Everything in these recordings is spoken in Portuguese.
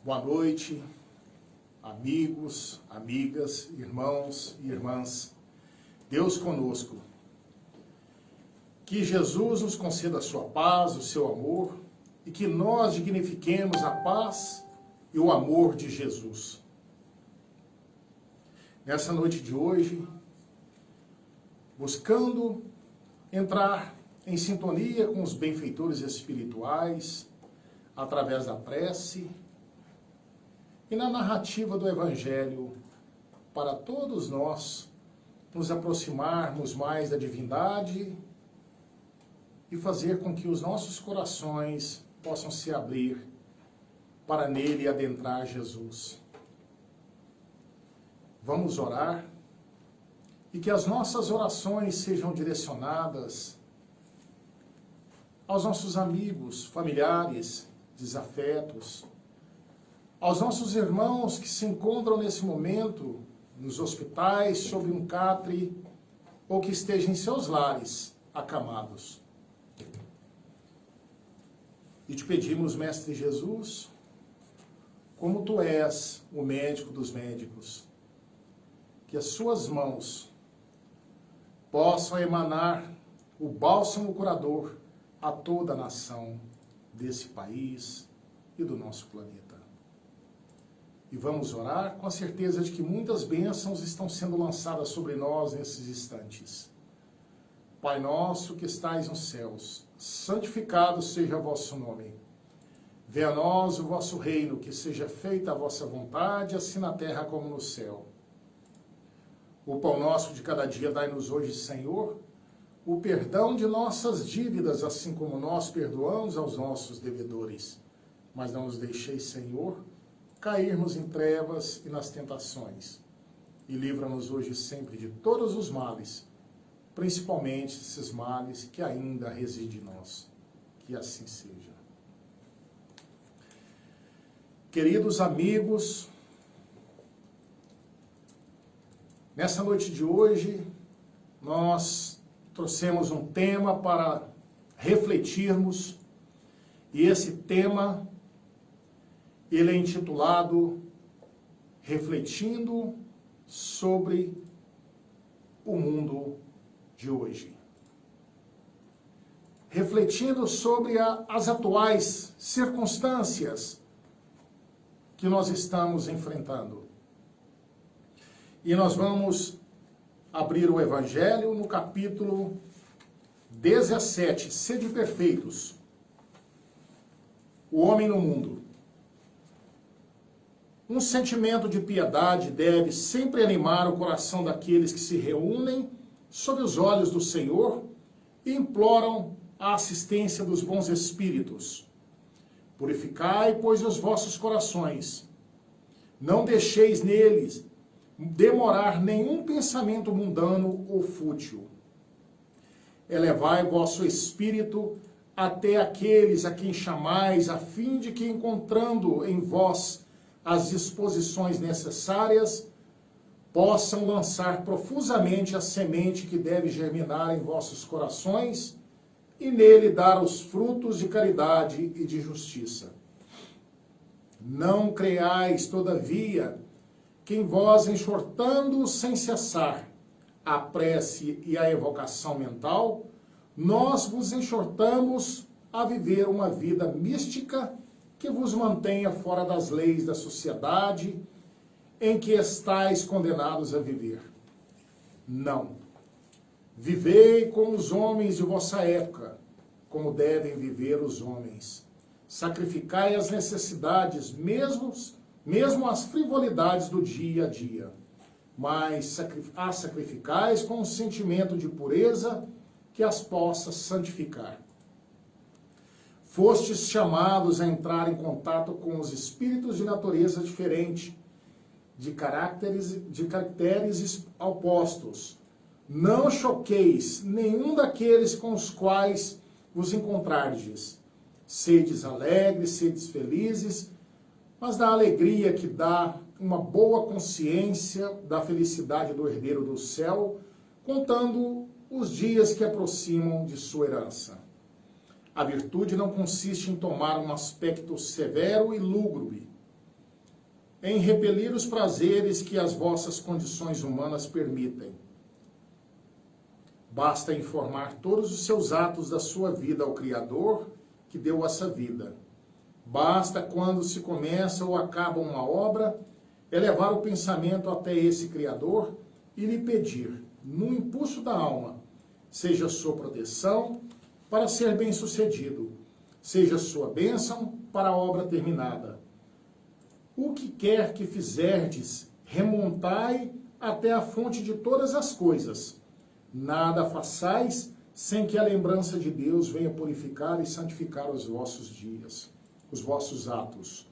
Boa noite, amigos, amigas, irmãos e irmãs. Deus conosco. Que Jesus nos conceda a sua paz, o seu amor, e que nós dignifiquemos a paz e o amor de Jesus. Nessa noite de hoje, buscando entrar em sintonia com os benfeitores espirituais, através da prece e na narrativa do Evangelho, para todos nós nos aproximarmos mais da divindade e fazer com que os nossos corações possam se abrir para nele adentrar Jesus. Vamos orar e que as nossas orações sejam direcionadas aos nossos amigos, familiares, desafetos, aos nossos irmãos que se encontram nesse momento nos hospitais, sob um catre, ou que estejam em seus lares, acamados. E te pedimos, Mestre Jesus, como Tu és o médico dos médicos, que as Suas mãos possam emanar o bálsamo curador a toda a nação desse país e do nosso planeta. E vamos orar com a certeza de que muitas bênçãos estão sendo lançadas sobre nós nesses instantes. Pai nosso que estais nos céus, santificado seja o vosso nome. Venha a nós o vosso reino, que seja feita a vossa vontade, assim na terra como no céu. O pão nosso de cada dia dai-nos hoje, Senhor, o perdão de nossas dívidas, assim como nós perdoamos aos nossos devedores. Mas não nos deixeis, Senhor, cairmos em trevas e nas tentações. E livra-nos hoje sempre de todos os males, principalmente esses males que ainda residem em nós. Que assim seja. Queridos amigos, nessa noite de hoje, nós trouxemos um tema para refletirmos, e esse tema, ele é intitulado Refletindo sobre o Mundo de Hoje. Refletindo sobre as atuais circunstâncias que nós estamos enfrentando. E nós vamos abrir o Evangelho no capítulo 17, Sede perfeitos, o homem no mundo. Um sentimento de piedade deve sempre animar o coração daqueles que se reúnem sob os olhos do Senhor e imploram a assistência dos bons espíritos. Purificai, pois, os vossos corações. Não deixeis neles demorar nenhum pensamento mundano ou fútil. Elevai vosso espírito até aqueles a quem chamais, a fim de que, encontrando em vós as disposições necessárias, possam lançar profusamente a semente que deve germinar em vossos corações e nele dar os frutos de caridade e de justiça. Não creais, todavia, que em vós, enxortando sem cessar a prece e a evocação mental, nós vos enxortamos a viver uma vida mística que vos mantenha fora das leis da sociedade em que estáis condenados a viver. Não. Vivei como os homens de vossa época, como devem viver os homens. Sacrificai as necessidades, mesmo as frivolidades do dia a dia, mas as sacrificais com um sentimento de pureza que as possa santificar. Fostes chamados a entrar em contato com os espíritos de natureza diferente, de caracteres opostos. Não choqueis nenhum daqueles com os quais vos encontrardes. Sedes alegres, sedes felizes, mas da alegria que dá uma boa consciência da felicidade do herdeiro do céu, contando os dias que aproximam de sua herança. A virtude não consiste em tomar um aspecto severo e lúgubre, em repelir os prazeres que as vossas condições humanas permitem. Basta informar todos os seus atos da sua vida ao Criador, que deu essa vida. Basta, quando se começa ou acaba uma obra, elevar o pensamento até esse Criador e lhe pedir, no impulso da alma, seja sua proteção para ser bem-sucedido, seja sua bênção para a obra terminada. O que quer que fizerdes, remontai até a fonte de todas as coisas. Nada façais sem que a lembrança de Deus venha purificar e santificar os vossos dias, os vossos atos.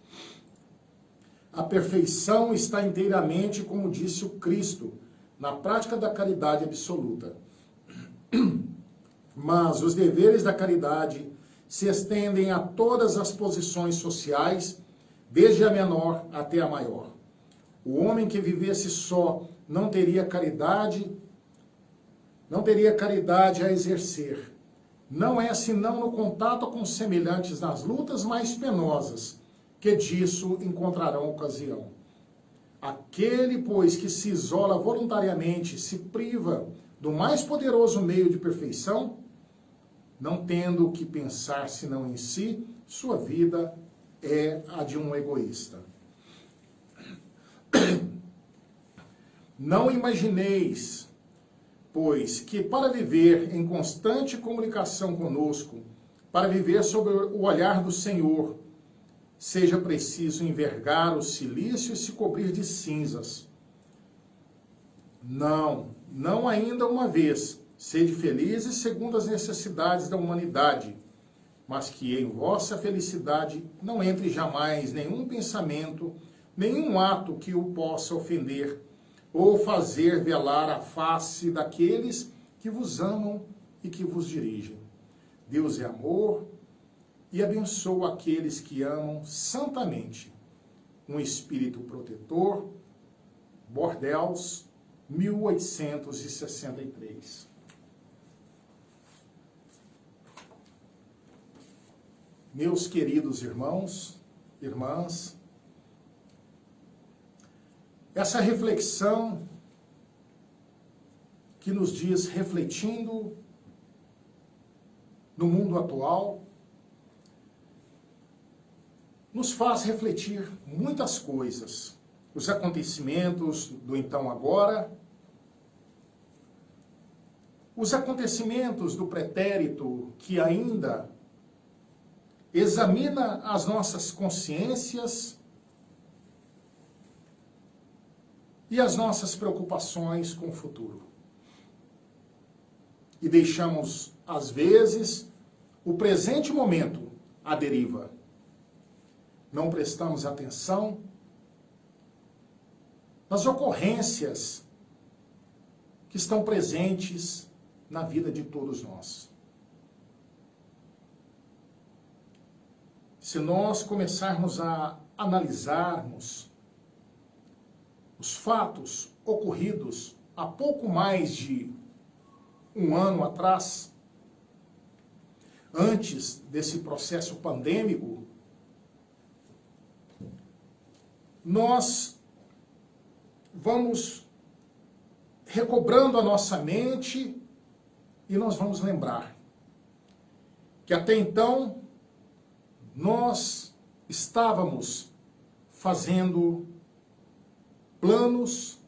A perfeição está inteiramente, como disse o Cristo, na prática da caridade absoluta. Mas os deveres da caridade se estendem a todas as posições sociais, desde a menor até a maior. O homem que vivesse só não teria caridade a exercer. Não é senão no contato com os semelhantes nas lutas mais penosas que disso encontrarão ocasião. Aquele, pois, que se isola voluntariamente, se priva do mais poderoso meio de perfeição, não tendo o que pensar senão em si, sua vida é a de um egoísta. Não imagineis, pois, que para viver em constante comunicação conosco, para viver sob o olhar do Senhor, seja preciso envergar o silício e se cobrir de cinzas. Não ainda uma vez. Sede felizes segundo as necessidades da humanidade, mas que em vossa felicidade não entre jamais nenhum pensamento, nenhum ato que o possa ofender, ou fazer velar a face daqueles que vos amam e que vos dirigem. Deus é amor e abençoa aqueles que amam santamente. Um espírito protetor, Bordeaux, 1863. Meus queridos irmãos, irmãs, essa reflexão que nos diz refletindo no mundo atual, nos faz refletir muitas coisas. Os acontecimentos do então agora, os acontecimentos do pretérito que ainda examina as nossas consciências e as nossas preocupações com o futuro. E deixamos, às vezes, o presente momento à deriva. Não prestamos atenção nas ocorrências que estão presentes na vida de todos nós. Se nós começarmos a analisarmos os fatos ocorridos há pouco mais de um ano atrás, antes desse processo pandêmico, nós vamos recobrando a nossa mente e nós vamos lembrar que até então nós estávamos fazendo planos,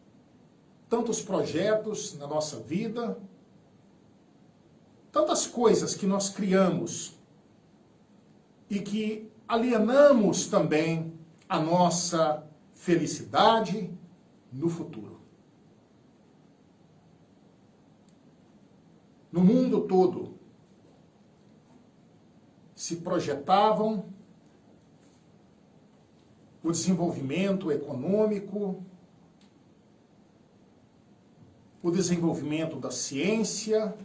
tantos projetos na nossa vida, tantas coisas que nós criamos e que alienamos também a nossa felicidade no futuro. No mundo todo se projetavam o desenvolvimento econômico, o desenvolvimento da ciência,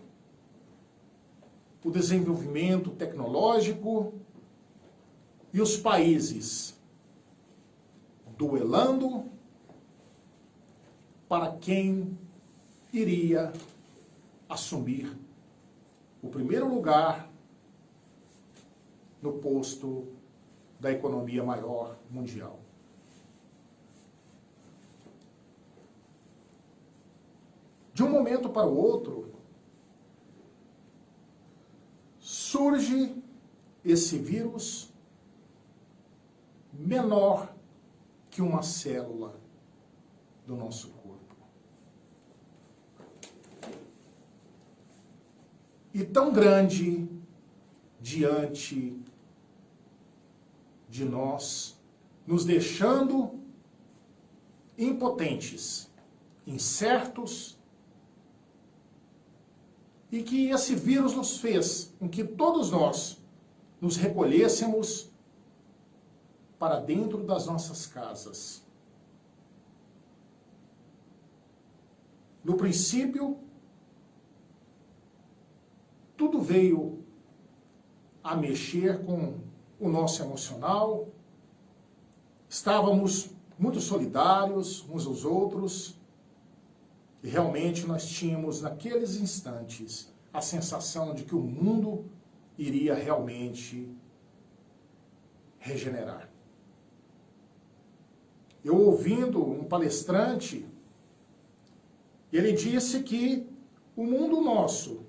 o desenvolvimento tecnológico e os países duelando para quem iria assumir o primeiro lugar no posto da economia maior mundial. momento para o outro, surge esse vírus menor que uma célula do nosso corpo. E tão grande diante de nós, nos deixando impotentes, incertos, e que esse vírus nos fez com que todos nós nos recolhêssemos para dentro das nossas casas. No princípio, tudo veio a mexer com o nosso emocional. Estávamos muito solidários uns aos outros e realmente nós tínhamos naqueles instantes a sensação de que o mundo iria realmente regenerar. Eu ouvindo um palestrante, ele disse que o mundo nosso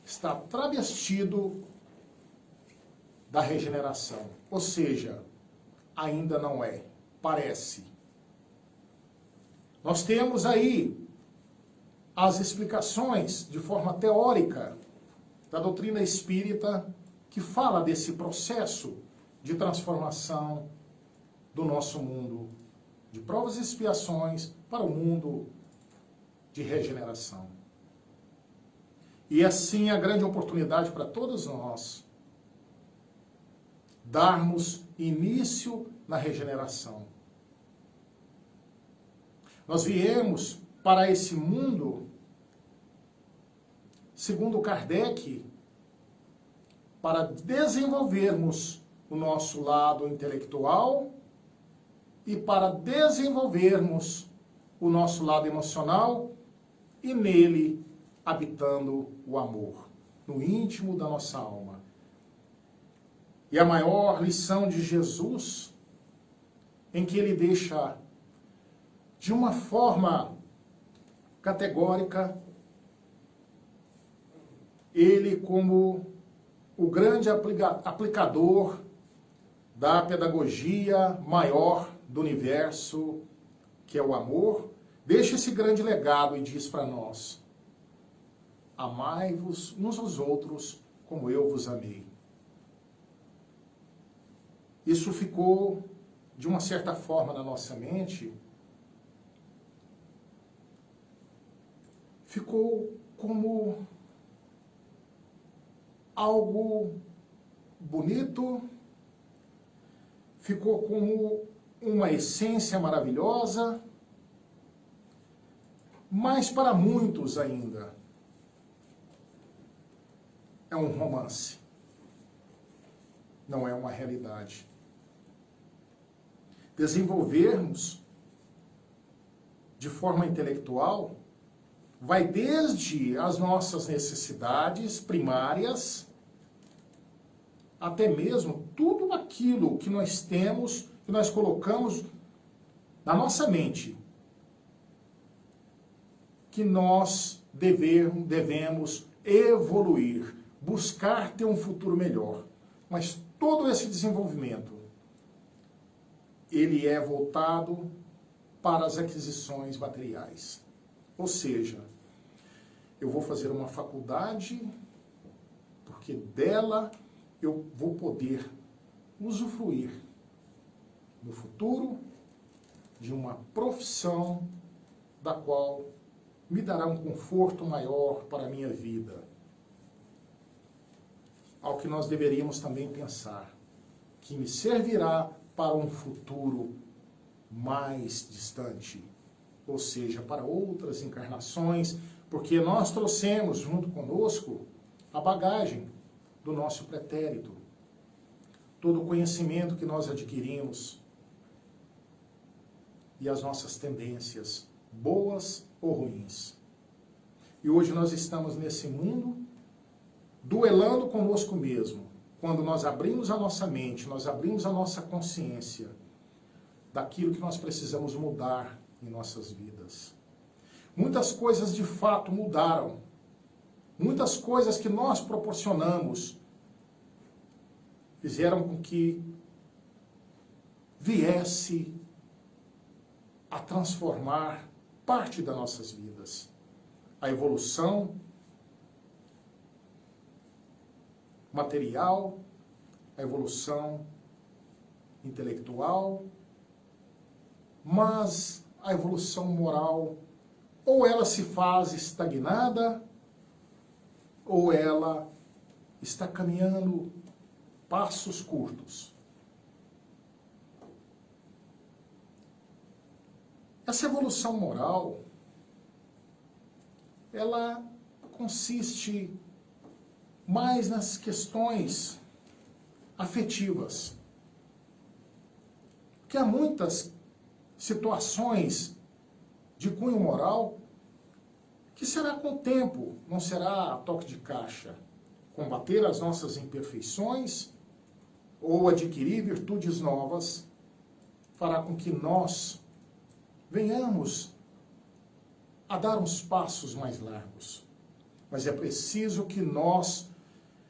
está travestido da regeneração, ou seja, ainda não é, parece. Nós temos aí as explicações de forma teórica da doutrina espírita que fala desse processo de transformação do nosso mundo, de provas e expiações para o mundo de regeneração. E assim a grande oportunidade para todos nós darmos início na regeneração. Nós viemos para esse mundo, segundo Kardec, para desenvolvermos o nosso lado intelectual e para desenvolvermos o nosso lado emocional e nele habitando o amor, no íntimo da nossa alma. E a maior lição de Jesus, em que ele deixa de uma forma categórica, ele como o grande aplicador da pedagogia maior do universo, que é o amor, deixa esse grande legado e diz para nós: amai-vos uns aos outros como eu vos amei. Isso ficou, de uma certa forma, na nossa mente, ficou como algo bonito, ficou como uma essência maravilhosa, mas para muitos ainda é um romance, não é uma realidade. Desenvolvermos de forma intelectual vai desde as nossas necessidades primárias até mesmo tudo aquilo que nós temos, que nós colocamos na nossa mente, que nós devemos evoluir, buscar ter um futuro melhor. Mas todo esse desenvolvimento, ele é voltado para as aquisições materiais. Ou seja, eu vou fazer uma faculdade, porque dela eu vou poder usufruir no futuro de uma profissão da qual me dará um conforto maior para a minha vida. Ao que nós deveríamos também pensar, que me servirá para um futuro mais distante, ou seja, para outras encarnações, porque nós trouxemos junto conosco a bagagem do nosso pretérito, todo o conhecimento que nós adquirimos e as nossas tendências, boas ou ruins. E hoje nós estamos nesse mundo duelando conosco mesmo. Quando nós abrimos a nossa mente, nós abrimos a nossa consciência daquilo que nós precisamos mudar em nossas vidas. Muitas coisas de fato mudaram. Muitas coisas que nós proporcionamos fizeram com que viesse a transformar parte das nossas vidas. A evolução material, a evolução intelectual, mas a evolução moral, ou ela se faz estagnada, ou ela está caminhando passos curtos. Essa evolução moral, ela consiste mais nas questões afetivas. Porque há muitas situações de cunho moral que será com o tempo, não será a toque de caixa. Combater as nossas imperfeições ou adquirir virtudes novas fará com que nós venhamos a dar uns passos mais largos. Mas é preciso que nós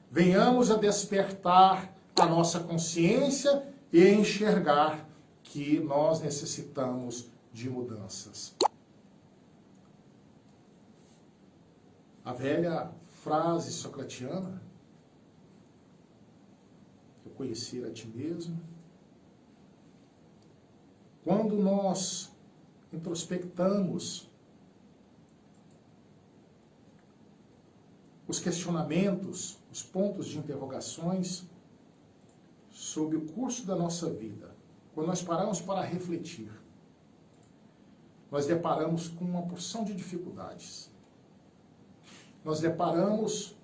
venhamos a despertar a nossa consciência e enxergar que nós necessitamos de mudanças. A velha frase socratiana, conhecer a ti mesmo, quando nós introspectamos os questionamentos, os pontos de interrogações sobre o curso da nossa vida, quando nós paramos para refletir, nós deparamos com uma porção de dificuldades. Nós deparamos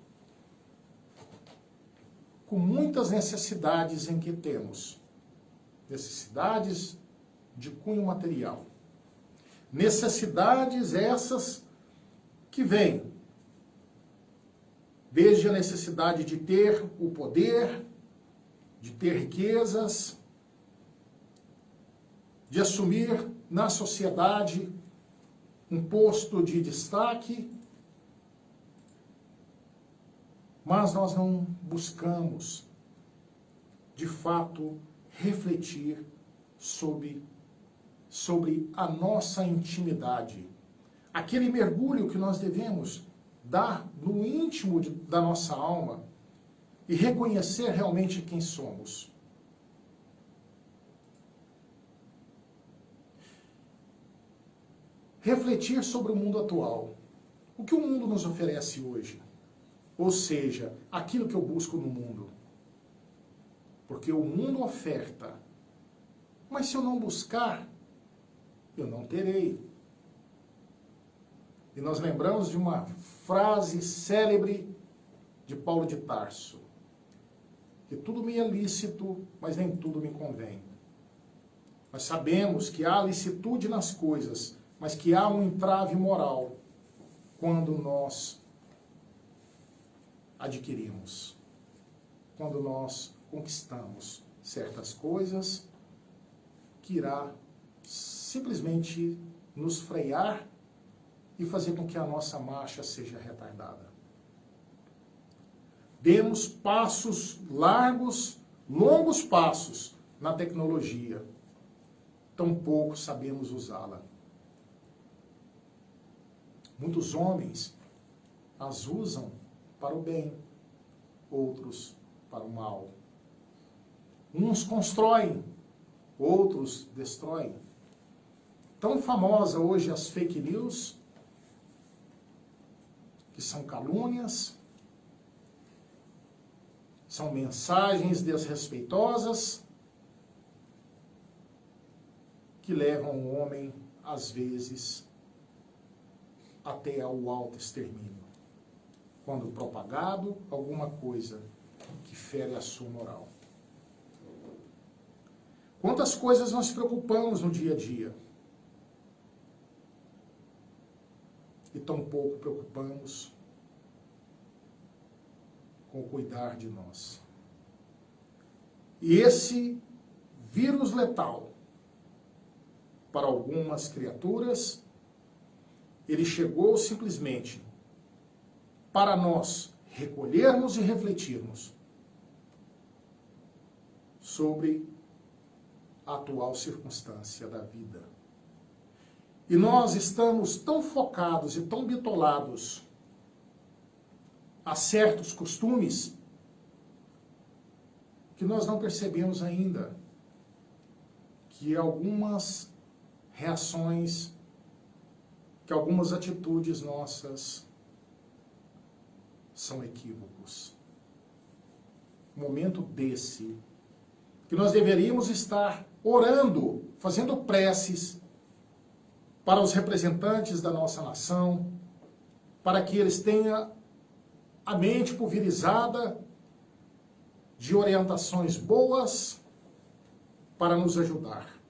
com muitas necessidades em que temos. Necessidades de cunho material. Necessidades essas que vêm desde a necessidade de ter o poder, de ter riquezas, de assumir na sociedade um posto de destaque, mas nós não buscamos, de fato, refletir sobre a nossa intimidade. Aquele mergulho que nós devemos dar no íntimo da nossa alma e reconhecer realmente quem somos. Refletir sobre o mundo atual. O que o mundo nos oferece hoje? Ou seja, aquilo que eu busco no mundo. Porque o mundo oferta. Mas se eu não buscar, eu não terei. E nós lembramos de uma frase célebre de Paulo de Tarso. Que tudo me é lícito, mas nem tudo me convém. Nós sabemos que há licitude nas coisas, mas que há um entrave moral quando nós adquirimos, quando nós conquistamos certas coisas que irá simplesmente nos frear e fazer com que a nossa marcha seja retardada. Demos passos largos, longos passos na tecnologia, tampouco sabemos usá-la. Muitos homens as usam para o bem, outros para o mal. Uns constroem, outros destroem. Tão famosa hoje as fake news, que são calúnias, são mensagens desrespeitosas, que levam o homem, às vezes, até ao autoextermínio, quando propagado alguma coisa que fere a sua moral. Quantas coisas nós nos preocupamos no dia a dia e tão pouco preocupamos com o cuidar de nós. E esse vírus letal para algumas criaturas ele chegou simplesmente para nós recolhermos e refletirmos sobre a atual circunstância da vida. E nós estamos tão focados e tão bitolados a certos costumes que nós não percebemos ainda que algumas reações, que algumas atitudes nossas são equívocos. Momento desse, que nós deveríamos estar orando, fazendo preces para os representantes da nossa nação, para que eles tenham a mente pulverizada de orientações boas para nos ajudar.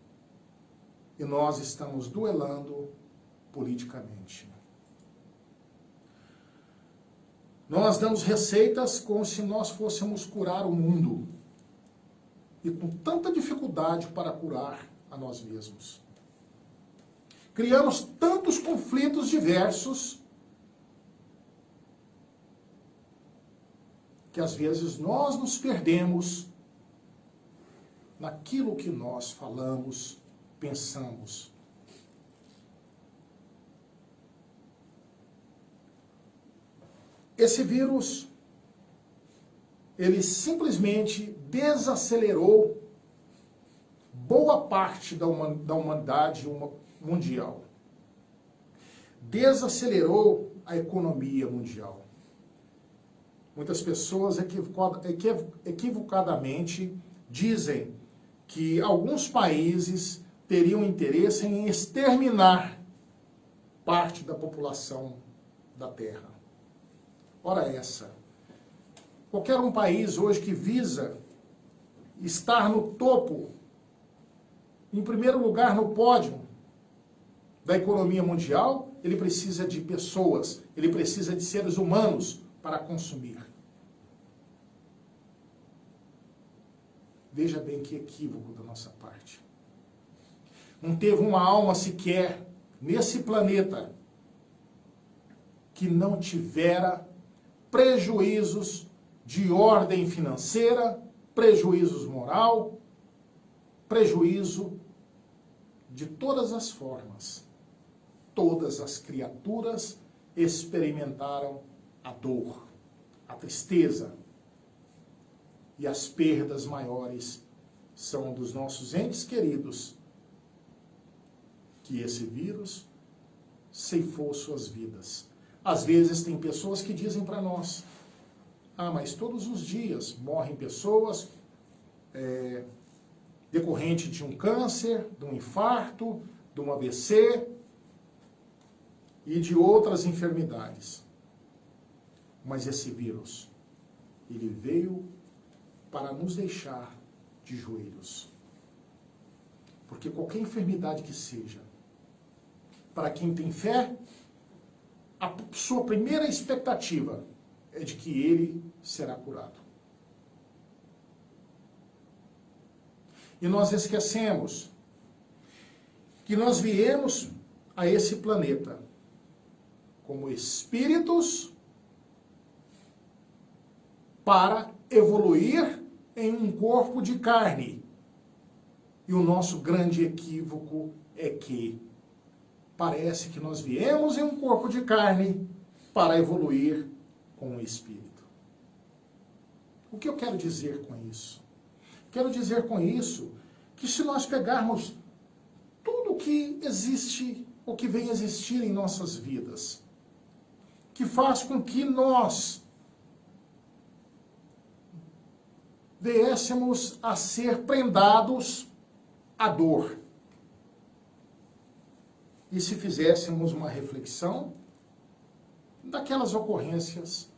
E nós estamos duelando politicamente. Nós damos receitas como se nós fôssemos curar o mundo. E com tanta dificuldade para curar a nós mesmos. Criamos tantos conflitos diversos que às vezes nós nos perdemos naquilo que nós falamos, pensamos. Esse vírus, ele simplesmente desacelerou boa parte da humanidade mundial. Desacelerou a economia mundial. Muitas pessoas equivocadamente dizem que alguns países teriam interesse em exterminar parte da população da Terra. Ora essa. Qualquer um país hoje que visa estar no topo, em primeiro lugar no pódio da economia mundial, ele precisa de pessoas, ele precisa de seres humanos para consumir. Veja bem que equívoco da nossa parte. Não teve uma alma sequer nesse planeta que não tivera prejuízos de ordem financeira, prejuízos moral, prejuízo de todas as formas. Todas as criaturas experimentaram a dor, a tristeza, e as perdas maiores são dos nossos entes queridos, que esse vírus ceifou suas vidas. Às vezes tem pessoas que dizem para nós, mas todos os dias morrem pessoas decorrente de um câncer, de um infarto, de um AVC e de outras enfermidades. Mas esse vírus, ele veio para nos deixar de joelhos. Porque qualquer enfermidade que seja, para quem tem fé, a sua primeira expectativa é de que ele será curado. E nós esquecemos que nós viemos a esse planeta como espíritos para evoluir em um corpo de carne. E o nosso grande equívoco é que parece que nós viemos em um corpo de carne para evoluir com o espírito. O que eu quero dizer com isso? Quero dizer com isso que se nós pegarmos tudo o que existe, o que vem existir em nossas vidas, que faz com que nós viéssemos a ser prendados à dor. E se fizéssemos uma reflexão daquelas ocorrências,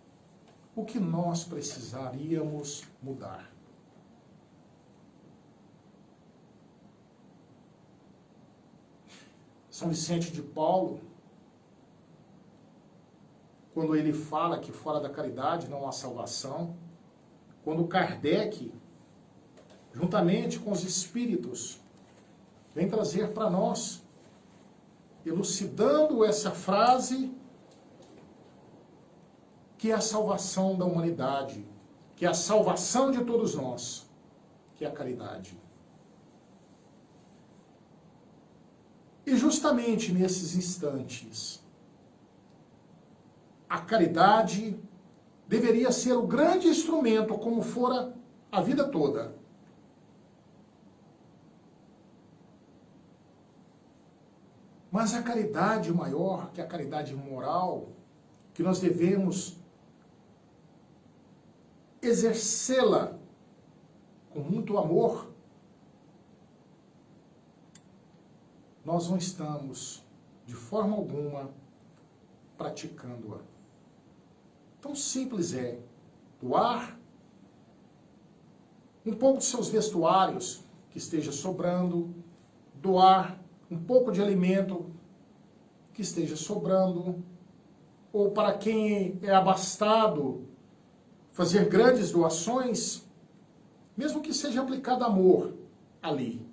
o que nós precisaríamos mudar? São Vicente de Paulo, quando ele fala que fora da caridade não há salvação, quando Kardec, juntamente com os espíritos, vem trazer para nós elucidando essa frase, que é a salvação da humanidade, que é a salvação de todos nós, que é a caridade. E justamente nesses instantes, a caridade deveria ser o grande instrumento, como fora a vida toda. Mas a caridade maior, que é a caridade moral, que nós devemos exercê-la com muito amor, nós não estamos, de forma alguma, praticando-a. Tão simples é doar um pouco de seus vestuários que esteja sobrando, doar um pouco de alimento que esteja sobrando, ou para quem é abastado, fazer grandes doações, mesmo que seja aplicado amor ali.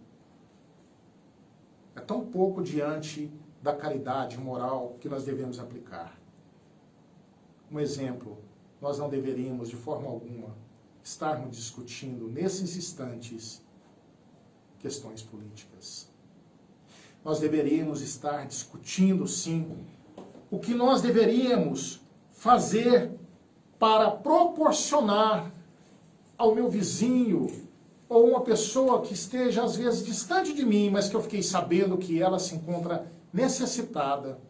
É tão pouco diante da caridade moral que nós devemos aplicar. Um exemplo, nós não deveríamos, de forma alguma, estarmos discutindo, nesses instantes, questões políticas. Nós deveríamos estar discutindo, sim, o que nós deveríamos fazer para proporcionar ao meu vizinho, ou uma pessoa que esteja, às vezes, distante de mim, mas que eu fiquei sabendo que ela se encontra necessitada.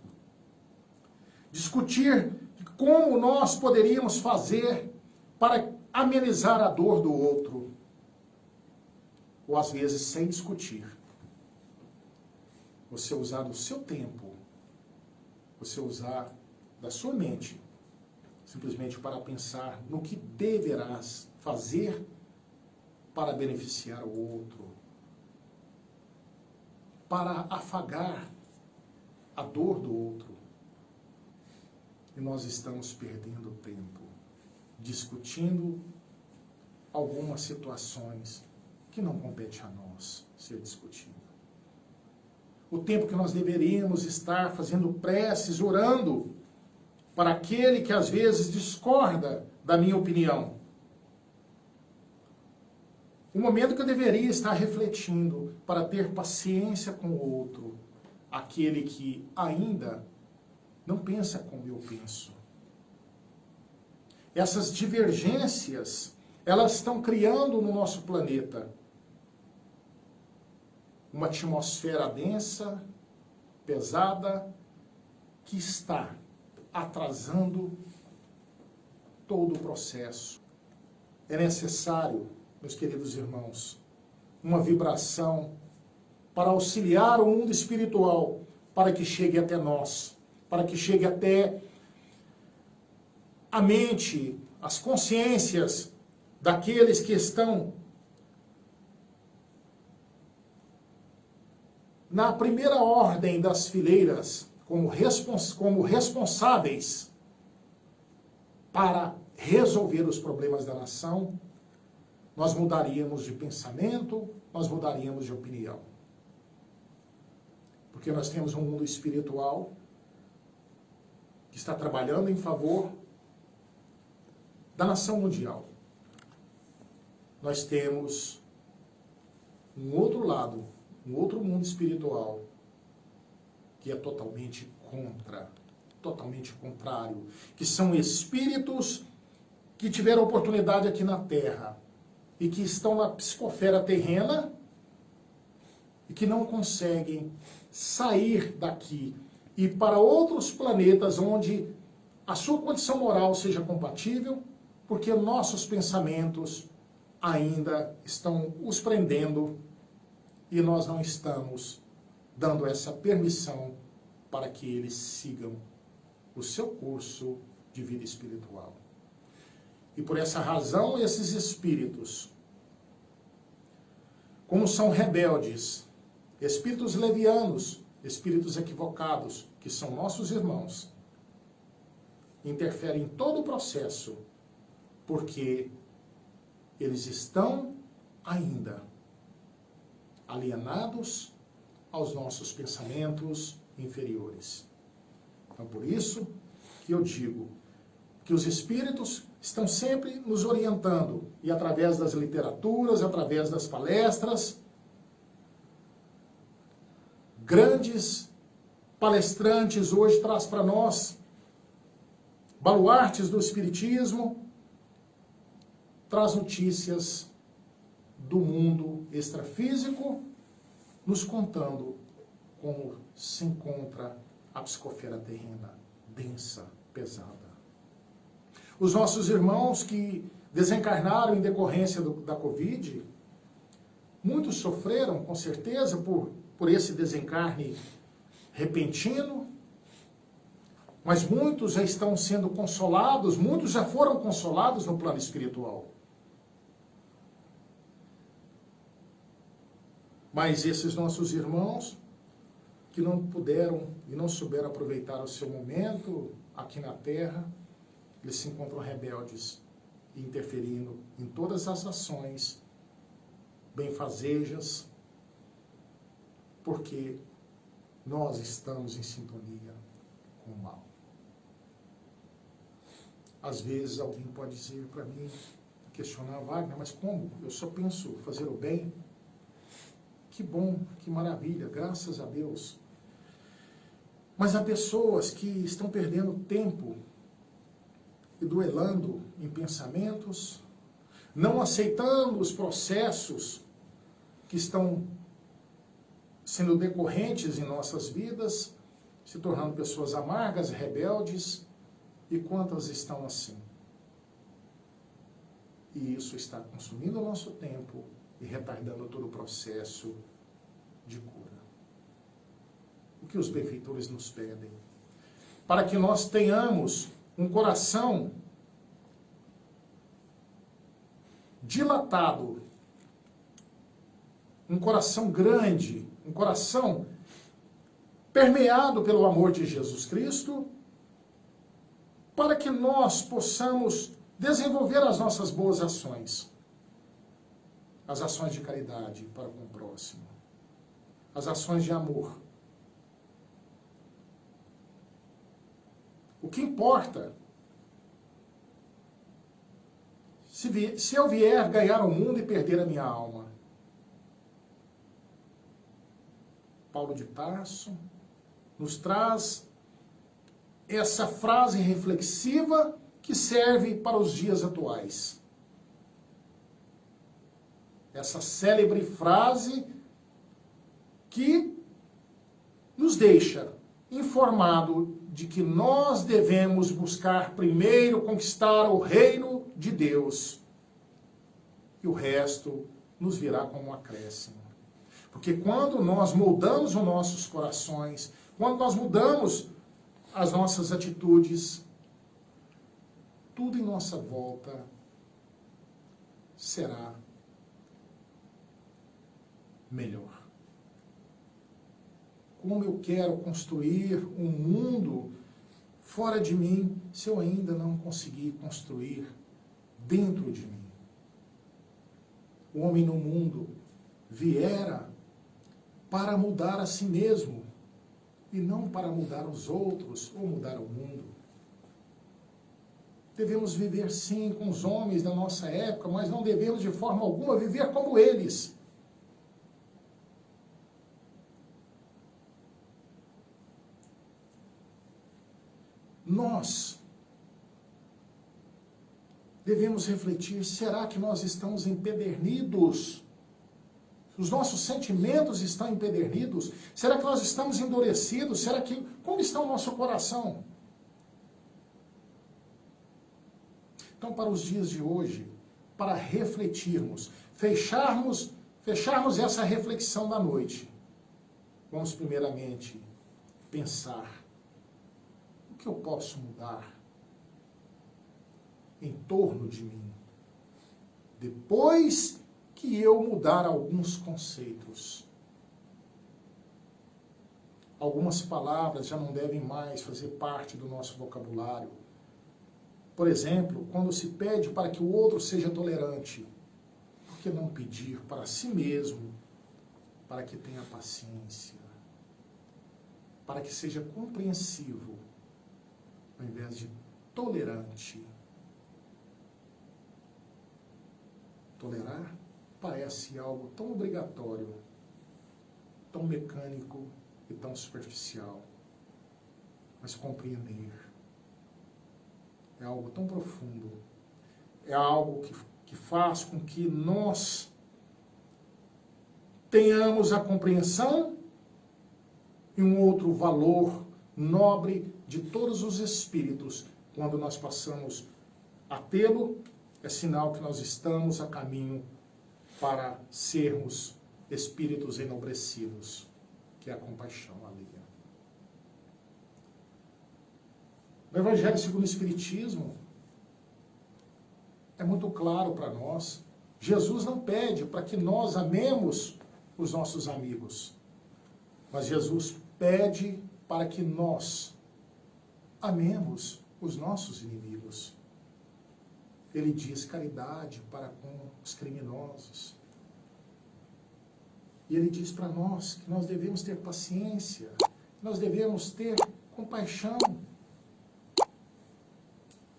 Discutir como nós poderíamos fazer para amenizar a dor do outro. Ou, às vezes, sem discutir. Você usar do seu tempo, você usar da sua mente, simplesmente para pensar no que deverás fazer para beneficiar o outro, para afagar a dor do outro. E nós estamos perdendo tempo discutindo algumas situações que não compete a nós ser discutido. O tempo que nós deveríamos estar fazendo preces, orando para aquele que às vezes discorda da minha opinião. O momento que eu deveria estar refletindo para ter paciência com o outro, aquele que ainda não pensa como eu penso. Essas divergências, elas estão criando no nosso planeta uma atmosfera densa, pesada, que está atrasando todo o processo. É necessário, meus queridos irmãos, uma vibração para auxiliar o mundo espiritual, para que chegue até nós, para que chegue até a mente, as consciências daqueles que estão na primeira ordem das fileiras, como responsáveis para resolver os problemas da nação, nós mudaríamos de pensamento, nós mudaríamos de opinião. Porque nós temos um mundo espiritual que está trabalhando em favor da nação mundial. Nós temos um outro lado, um outro mundo espiritual que é totalmente contrário, que são espíritos que tiveram oportunidade aqui na Terra e que estão na psicosfera terrena e que não conseguem sair daqui e ir para outros planetas onde a sua condição moral seja compatível, porque nossos pensamentos ainda estão os prendendo e nós não estamos dando essa permissão para que eles sigam o seu curso de vida espiritual. E por essa razão, esses espíritos, como são rebeldes, espíritos levianos, espíritos equivocados, que são nossos irmãos, interferem em todo o processo, porque eles estão ainda alienados aos nossos pensamentos inferiores. Então, por isso que eu digo que os Espíritos estão sempre nos orientando, e através das literaturas, através das palestras, grandes palestrantes hoje traz para nós baluartes do Espiritismo, traz notícias do mundo extrafísico, nos contando como se encontra a psicosfera terrena, densa, pesada. Os nossos irmãos que desencarnaram em decorrência da Covid, muitos sofreram, com certeza, por esse desencarne repentino, mas muitos já estão sendo consolados, muitos já foram consolados no plano espiritual. Mas esses nossos irmãos que não puderam e não souberam aproveitar o seu momento aqui na Terra, eles se encontram rebeldes e interferindo em todas as ações benfazejas, porque nós estamos em sintonia com o mal. Às vezes alguém pode dizer para mim, questionar, Wagner, mas como? Eu só penso fazer o bem? Que bom, que maravilha, graças a Deus. Mas há pessoas que estão perdendo tempo e duelando em pensamentos, não aceitando os processos que estão sendo decorrentes em nossas vidas, se tornando pessoas amargas, rebeldes, e quantas estão assim? E isso está consumindo o nosso tempo e retardando todo o processo de cura. O que os benfeitores nos pedem? Para que nós tenhamos um coração dilatado, um coração grande, um coração permeado pelo amor de Jesus Cristo, para que nós possamos desenvolver as nossas boas ações. As ações de caridade para com o próximo. As ações de amor. O que importa, se eu vier ganhar o mundo e perder a minha alma. Paulo de Tarso nos traz essa frase reflexiva que serve para os dias atuais. Essa célebre frase que nos deixa informado de que nós devemos buscar primeiro conquistar o reino de Deus e o resto nos virá como um acréscimo. Porque quando nós moldamos os nossos corações, quando nós mudamos as nossas atitudes, tudo em nossa volta será melhor. Como eu quero construir um mundo fora de mim, se eu ainda não conseguir construir dentro de mim? O homem no mundo viera para mudar a si mesmo, e não para mudar os outros ou mudar o mundo. Devemos viver sim com os homens da nossa época, mas não devemos de forma alguma viver como eles. Nós devemos refletir, será que nós estamos empedernidos? Os nossos sentimentos estão empedernidos? Será que nós estamos endurecidos? Como está o nosso coração? Então, para os dias de hoje, para refletirmos, fecharmos essa reflexão da noite, vamos primeiramente pensar: o que eu posso mudar em torno de mim? Depois que eu mudar alguns conceitos. Algumas palavras já não devem mais fazer parte do nosso vocabulário. Por exemplo, quando se pede para que o outro seja tolerante, por que não pedir para si mesmo para que tenha paciência? para que seja compreensivo, ao invés de tolerante. Tolerar parece algo tão obrigatório, tão mecânico e tão superficial. Mas compreender é algo tão profundo, é algo que faz com que nós tenhamos a compreensão e um outro valor nobre de todos os espíritos. Quando nós passamos a tê-lo, é sinal que nós estamos a caminho para sermos espíritos enobrecidos, que é a compaixão alheia. No Evangelho segundo o Espiritismo, é muito claro para nós, Jesus não pede para que nós amemos os nossos amigos, mas Jesus pede para que nós amemos os nossos inimigos. Ele diz caridade para com os criminosos. E ele diz para nós que nós devemos ter paciência, que nós devemos ter compaixão,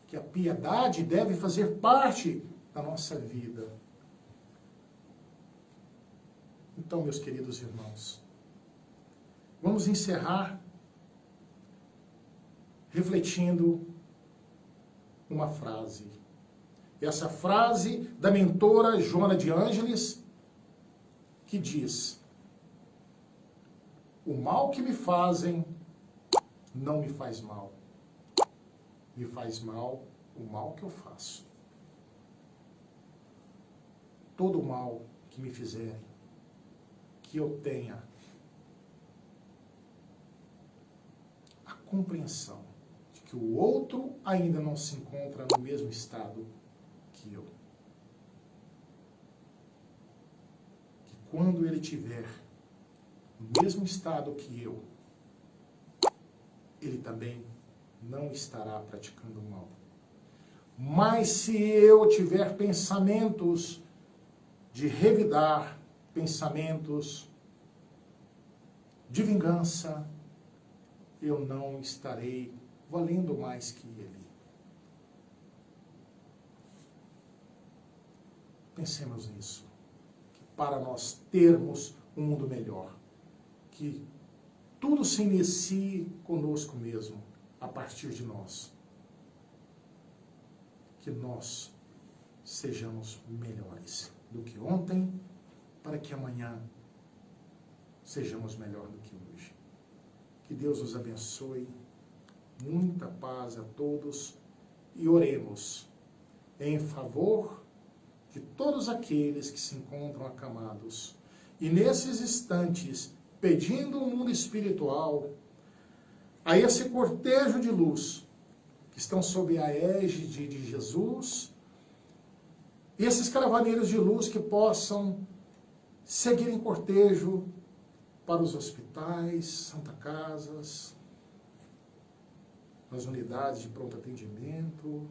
que a piedade deve fazer parte da nossa vida. Então, meus queridos irmãos, vamos encerrar refletindo uma frase. Essa frase da mentora Joana de Ângeles, que diz: o mal que me fazem não me faz mal. Me faz mal o mal que eu faço. Todo o mal que me fizerem, que eu tenha a compreensão de que o outro ainda não se encontra no mesmo estado que eu. Que quando ele tiver no mesmo estado que eu, ele também não estará praticando o mal. Mas se eu tiver pensamentos de revidar, pensamentos de vingança, eu não estarei valendo mais que ele. Pensemos nisso, que para nós termos um mundo melhor, que tudo se inicie conosco mesmo, a partir de nós. Que nós sejamos melhores do que ontem, para que amanhã sejamos melhor do que hoje. Que Deus os abençoe, muita paz a todos e oremos em favor de todos aqueles que se encontram acamados. E nesses instantes, pedindo um mundo espiritual, a esse cortejo de luz, que estão sob a égide de Jesus, e esses caravaneiros de luz que possam seguir em cortejo para os hospitais, Santa Casas, nas unidades de pronto atendimento,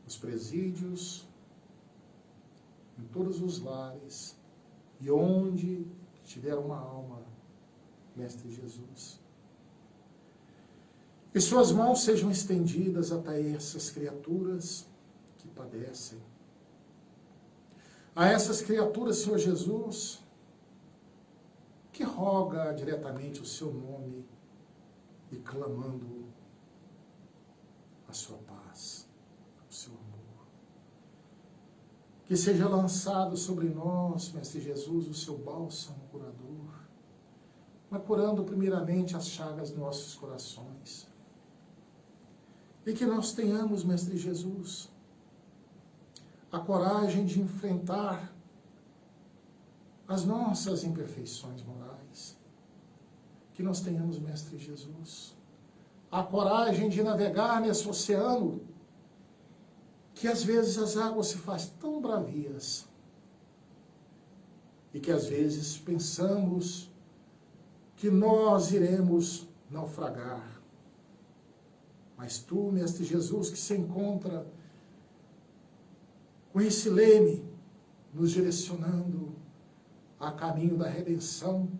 nos presídios, em todos os lares, e onde tiver uma alma, Mestre Jesus. E suas mãos sejam estendidas até essas criaturas que padecem. A essas criaturas, Senhor Jesus, que roga diretamente o seu nome e clamando a sua paz, o seu amor. Que seja lançado sobre nós, Mestre Jesus, o seu bálsamo curador, mas curando primeiramente as chagas dos nossos corações. E que nós tenhamos, Mestre Jesus, a coragem de enfrentar as nossas imperfeições morais. Que nós tenhamos, Mestre Jesus, a coragem de navegar nesse oceano, que às vezes as águas se fazem tão bravias, e que às vezes pensamos que nós iremos naufragar. Mas tu, Mestre Jesus, que se encontra com esse leme, nos direcionando a caminho da redenção,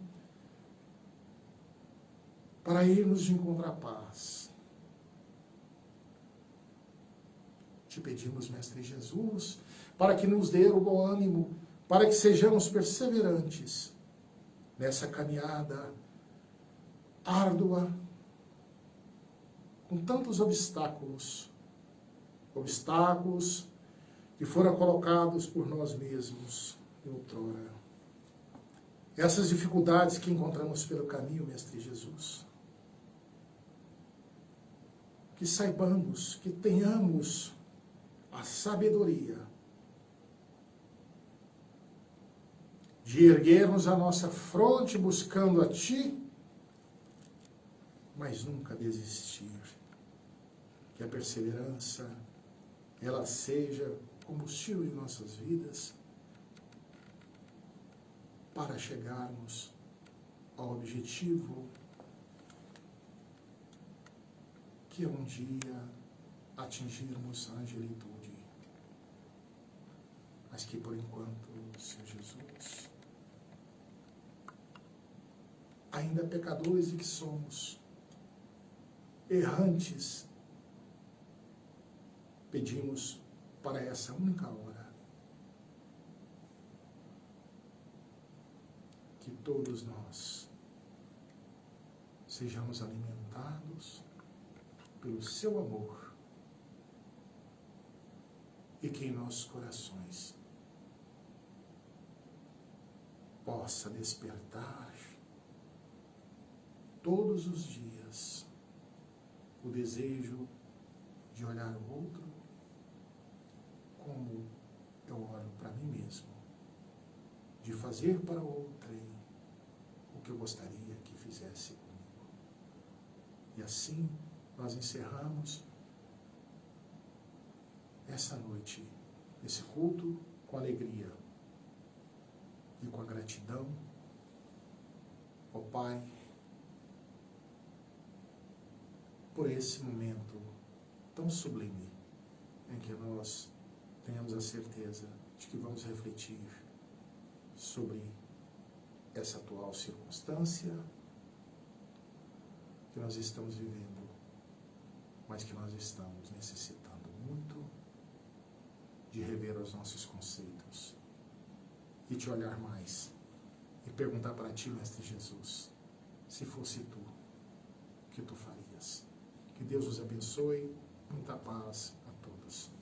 para irmos de encontrar paz. Te pedimos, Mestre Jesus, para que nos dê o bom ânimo, para que sejamos perseverantes nessa caminhada árdua, com tantos obstáculos que foram colocados por nós mesmos outrora. Essas dificuldades que encontramos pelo caminho, Mestre Jesus, que saibamos, que tenhamos a sabedoria de erguermos a nossa fronte buscando a Ti, mas nunca desistir. Que a perseverança, ela seja combustível em nossas vidas para chegarmos ao objetivo que é um dia atingirmos a angelitude. Mas que por enquanto, Senhor Jesus, ainda pecadores e que somos, errantes, pedimos para essa única hora que todos nós sejamos alimentados pelo Seu amor e que em nossos corações possa despertar todos os dias o desejo de olhar o outro como eu olho para mim mesmo, de fazer para outrem o que eu gostaria que fizesse comigo. E assim nós encerramos essa noite, esse culto, com alegria e com a gratidão, ó Pai, por esse momento tão sublime em que nós tenhamos a certeza de que vamos refletir sobre essa atual circunstância que nós estamos vivendo, mas que nós estamos necessitando muito de rever os nossos conceitos e te olhar mais e perguntar para Ti, Mestre Jesus, se fosse Tu, o que Tu farias? Que Deus os abençoe, muita paz a todos.